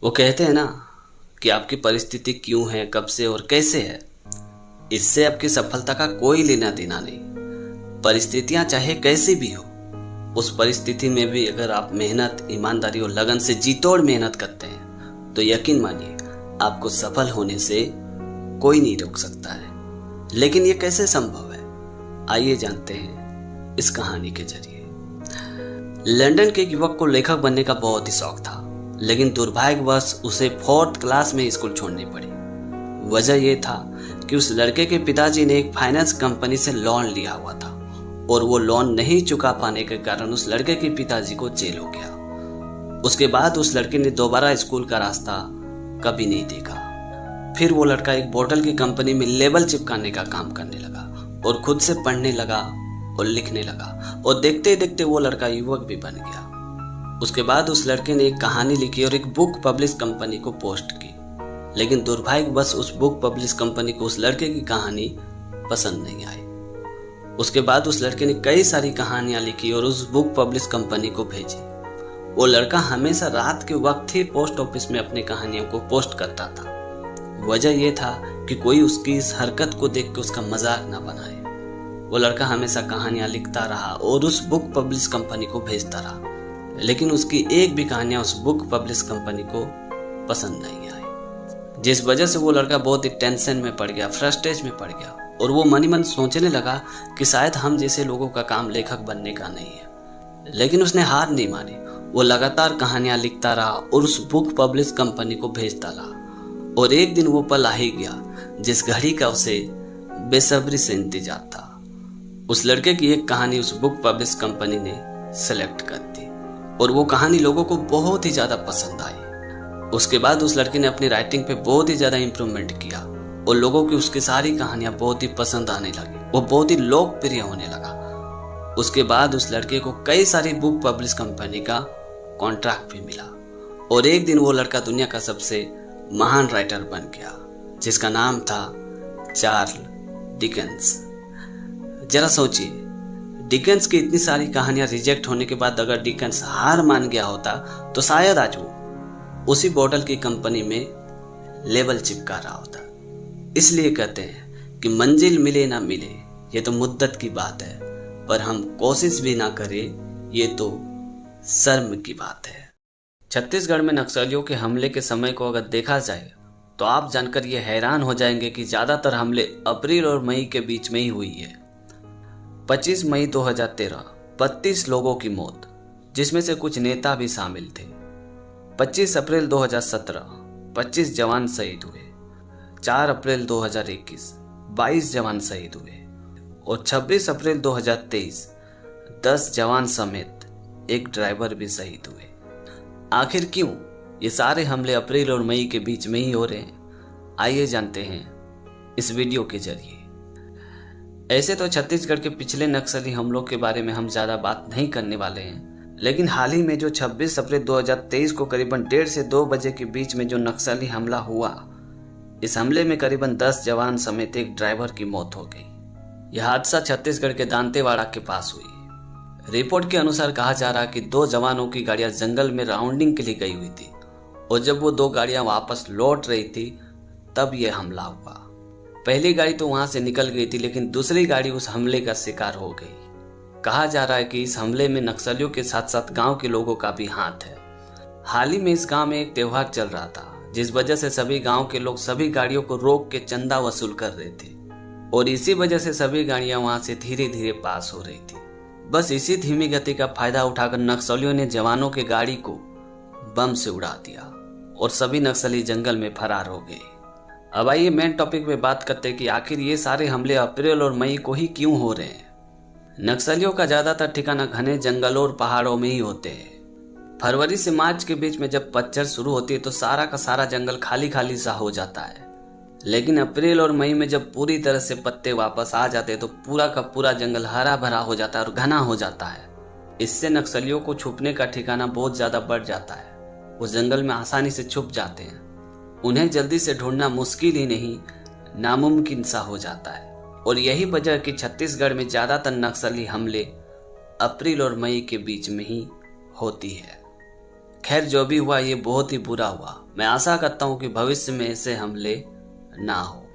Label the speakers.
Speaker 1: वो कहते हैं ना कि आपकी परिस्थिति क्यों है, कब से और कैसे है, इससे आपकी सफलता का कोई लेना देना नहीं। परिस्थितियां चाहे कैसी भी हो, उस परिस्थिति में भी अगर आप मेहनत, ईमानदारी और लगन से जी तोड़ मेहनत करते हैं तो यकीन मानिए आपको सफल होने से कोई नहीं रोक सकता है। लेकिन ये कैसे संभव है, आइए जानते हैं इस कहानी के जरिए। लंदन के एक युवक को लेखक बनने का बहुत ही शौक था, लेकिन दुर्भाग्यवश उसे 4th क्लास में स्कूल छोड़नी पड़ी। वजह यह था कि उस लड़के के पिताजी ने एक फाइनेंस कंपनी से लोन लिया हुआ था और वो लोन नहीं चुका पाने के कारण उस लड़के के पिताजी को जेल हो गया। उसके बाद उस लड़के ने दोबारा स्कूल का रास्ता कभी नहीं देखा। फिर वो लड़का एक बोतल की कंपनी में लेबल चिपकाने का काम करने लगा और खुद से पढ़ने लगा और लिखने लगा, और देखते ही देखते वो लड़का युवक भी बन गया। उसके बाद उस लड़के ने एक कहानी लिखी और एक बुक पब्लिश कंपनी को पोस्ट की, लेकिन दुर्भाग्यवश उस बुक पब्लिश कंपनी को उस लड़के की कहानी पसंद नहीं आई। उसके बाद उस लड़के ने कई सारी कहानियां लिखी और उस बुक पब्लिश कंपनी को भेजी। वो लड़का हमेशा रात के वक्त ही पोस्ट ऑफिस में अपनी कहानियों को पोस्ट करता था। वजह यह था कि कोई उसकी इस हरकत को देख के उसका मजाक ना बनाए। वो लड़का हमेशा कहानियां लिखता रहा और उस बुक पब्लिश कंपनी को भेजता रहा, लेकिन उसकी एक भी कहानियां उस बुक पब्लिश कंपनी को पसंद नहीं आई, जिस वजह से वो लड़का बहुत ही टेंशन में पड़ गया, फ्रस्ट्रेट में पड़ गया, और वो मन ही मन सोचने लगा कि शायद हम जैसे लोगों का काम लेखक बनने का नहीं है। लेकिन उसने हार नहीं मानी। वो लगातार कहानियां लिखता रहा और उस बुक पब्लिश कंपनी को भेजता रहा, और एक दिन वो पल आ ही गया जिस घड़ी का उसे बेसब्री से इंतजार था। उस लड़के की एक कहानी उस बुक पब्लिश कंपनी ने सेलेक्ट कर दी और वो कहानी लोगों को बहुत ही ज़्यादा पसंद आई। उसके बाद उस लड़के ने अपनी राइटिंग पे बहुत ही ज़्यादा इम्प्रूवमेंट किया और लोगों की उसकी सारी कहानियां बहुत ही पसंद आने लगी। वो बहुत ही लोकप्रिय होने लगा। उसके बाद उस लड़के को कई सारी बुक पब्लिश कंपनी का कॉन्ट्रैक्ट भी मिला और एक दिन वो लड़का दुनिया का सबसे महान राइटर बन गया, जिसका नाम था चार्ल्स डिकेंस। जरा सोचिए, डिकेंस की इतनी सारी कहानियां रिजेक्ट होने के बाद अगर डिकेंस हार मान गया होता तो शायद आज वो उसी बोतल की कंपनी में लेबल चिपका रहा होता। इसलिए कहते हैं कि मंजिल मिले ना मिले ये तो मुद्दत की बात है, पर हम कोशिश भी ना करें ये तो शर्म की बात है। छत्तीसगढ़ में नक्सलियों के हमले के समय को अगर देखा जाए तो आप जानकर ये हैरान हो जाएंगे कि ज़्यादातर हमले अप्रैल और मई के बीच में ही हुई है। 25 मई 2013 32 लोगों की मौत, जिसमें से कुछ नेता भी शामिल थे। 25 अप्रैल 2017 25 जवान शहीद हुए। 4 अप्रैल 2021 22 जवान शहीद हुए और 26 अप्रैल 2023 10 जवान समेत एक ड्राइवर भी शहीद हुए। आखिर क्यों ये सारे हमले अप्रैल और मई के बीच में ही हो रहे हैं, आइए जानते हैं इस वीडियो के जरिए। ऐसे तो छत्तीसगढ़ के पिछले नक्सली हमलों के बारे में हम ज़्यादा बात नहीं करने वाले हैं, लेकिन हाल ही में जो 26 अप्रैल 2023 को करीबन 1:30 से 2 बजे के बीच में जो नक्सली हमला हुआ, इस हमले में करीबन 10 जवान समेत एक ड्राइवर की मौत हो गई। यह हादसा छत्तीसगढ़ के दांतेवाड़ा के पास हुई। रिपोर्ट के अनुसार कहा जा रहा कि 2 जवानों की गाड़ियां जंगल में राउंडिंग के लिए गई हुई थी और जब वो 2 गाड़ियां वापस लौट रही थी तब यह हमला हुआ। पहली गाड़ी तो वहां से निकल गई थी, लेकिन दूसरी गाड़ी उस हमले का शिकार हो गई। कहा जा रहा है कि इस हमले में नक्सलियों के साथ साथ गांव के लोगों का भी हाथ है। हाल ही में इस गांव में एक त्योहार चल रहा था, जिस वजह से सभी गांव के लोग सभी गाड़ियों को रोक के चंदा वसूल कर रहे थे और इसी वजह से सभी गाड़ियां वहां से धीरे धीरे पास हो रही थी। बस इसी धीमी गति का फायदा उठाकर नक्सलियों ने जवानों के गाड़ी को बम से उड़ा दिया और सभी नक्सली जंगल में फरार हो गए। अब आइए मेन टॉपिक पे बात करते हैं कि आखिर ये सारे हमले अप्रैल और मई को ही क्यों हो रहे हैं। नक्सलियों का ज्यादातर ठिकाना घने जंगलों और पहाड़ों में ही होते हैं। फरवरी से मार्च के बीच में जब पतझड़ शुरू होती है तो सारा का सारा जंगल खाली खाली सा हो जाता है, लेकिन अप्रैल और मई में जब पूरी तरह से पत्ते वापस आ जाते हैं तो पूरा का पूरा जंगल हरा भरा हो जाता है और घना हो जाता है। इससे नक्सलियों को छुपने का ठिकाना बहुत ज्यादा बढ़ जाता है। वो जंगल में आसानी से छुप जाते हैं। उन्हें जल्दी से ढूंढना मुश्किल ही नहीं, नामुमकिन सा हो जाता है। और यही वजह कि छत्तीसगढ़ में ज्यादातर नक्सली हमले अप्रैल और मई के बीच में ही होती है। खैर जो भी हुआ ये बहुत ही बुरा हुआ। मैं आशा करता हूँ कि भविष्य में ऐसे हमले ना हो।